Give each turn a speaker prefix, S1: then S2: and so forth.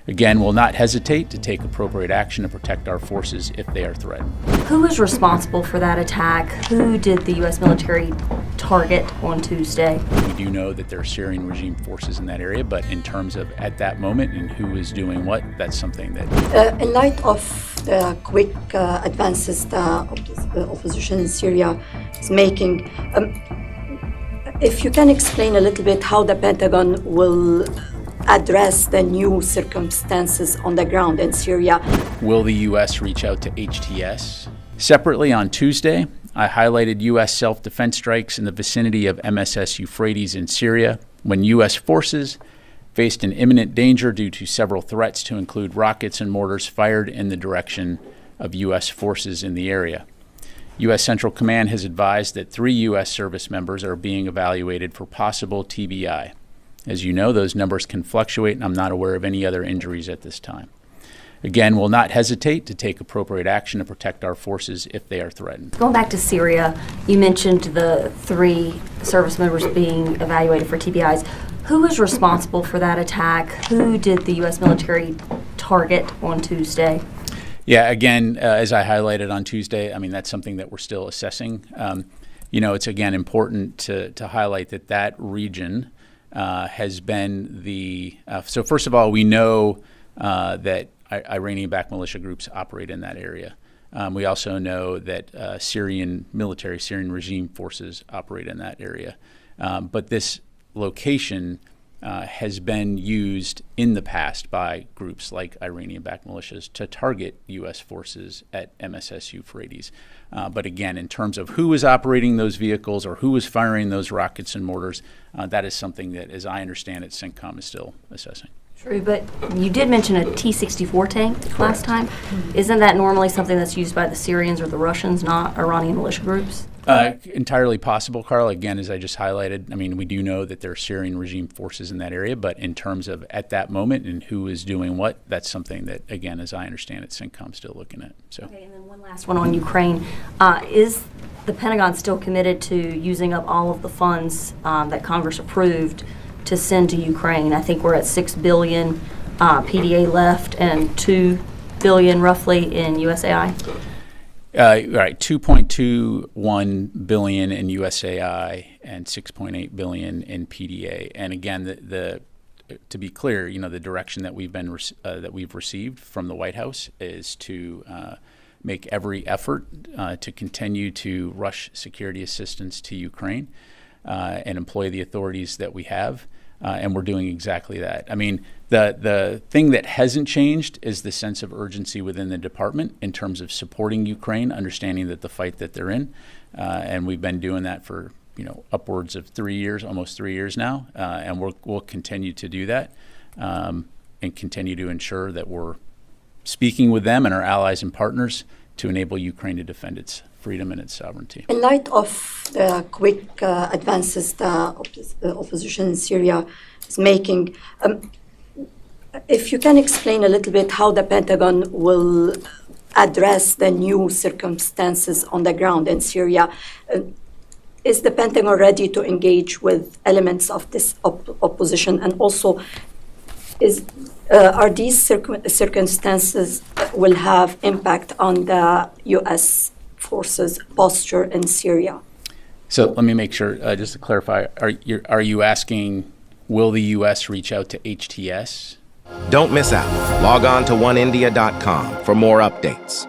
S1: Again, we'll not hesitate to take appropriate action to protect our forces if they are threatened.
S2: Who is responsible for that attack? Who did the U.S. military target on Tuesday?
S1: We do know that there are Syrian regime forces in that area, but in terms of at that moment and who is doing what, that's something that...
S3: In light of the quick advances the opposition in Syria is making, if you can explain a little bit how the Pentagon will address the new circumstances on the ground in Syria.
S1: Will the U.S. reach out to H.T.S? Separately on Tuesday, I highlighted U.S. self-defense strikes in the vicinity of MSS Euphrates in Syria when U.S. forces faced an imminent danger due to several threats to include rockets and mortars fired in the direction of U.S. forces in the area. U.S. Central Command has advised that 3 U.S. service members are being evaluated for possible TBI. As you know, those numbers can fluctuate, and I'm not aware of any other injuries at this time. Again, we'll not hesitate to take appropriate action to protect our forces if they are threatened.
S2: Going back to Syria, you mentioned the 3 service members being evaluated for TBIs. Who is responsible for that attack? Who did the U.S. military target on Tuesday?
S1: Yeah, again, as I highlighted on Tuesday, I mean, that's something that we're still assessing. It's, again, important to highlight that region has been the so first of all, we know that Iranian backed militia groups operate in that area. We also know that Syrian regime forces operate in that area. But this location has been used in the past by groups like Iranian backed militias to target U.S. forces at MSS Euphrates. But again, in terms of who is operating those vehicles or who is firing those rockets and mortars, that is something that, as I understand it, CENTCOM is still assessing.
S2: True, but you did mention a T-64 tank last time. Isn't that normally something that's used by the Syrians or the Russians, not Iranian militia groups?
S1: Entirely possible, Carl. Again, as I just highlighted, I mean, we do know that there are Syrian regime forces in that area, but in terms of at that moment and who is doing what, that's something that, again, as I understand it, CENTCOM's still looking at. So.
S2: Okay, and then one last one on Ukraine. Is the Pentagon still committed to using up all of the funds that Congress approved to send to Ukraine? I think we're at $6 billion PDA left and $2 billion roughly in USAI.
S1: Right, $2.21 billion in USAI and $6.8 billion in PDA. And again, to be clear, the direction that we've received from the White House is to make every effort to continue to rush security assistance to Ukraine and employ the authorities that we have. And we're doing exactly that. I mean, the thing that hasn't changed is the sense of urgency within the department in terms of supporting Ukraine, understanding that the fight that they're in, and we've been doing that for upwards of 3 years, almost 3 years now, and we'll continue to do that and continue to ensure that we're speaking with them and our allies and partners to enable Ukraine to defend its freedom and its sovereignty.
S3: In light of the quick advances the opposition in Syria is making, if you can explain a little bit how the Pentagon will address the new circumstances on the ground in Syria. Is the Pentagon ready to engage with elements of this opposition? And also, are these circumstances will have impact on the U.S. forces posture in Syria?
S1: So let me make sure, just to clarify, are you asking, will the U.S. reach out to H.T.S?
S4: Don't miss out. Log on to Oneindia.com for more updates.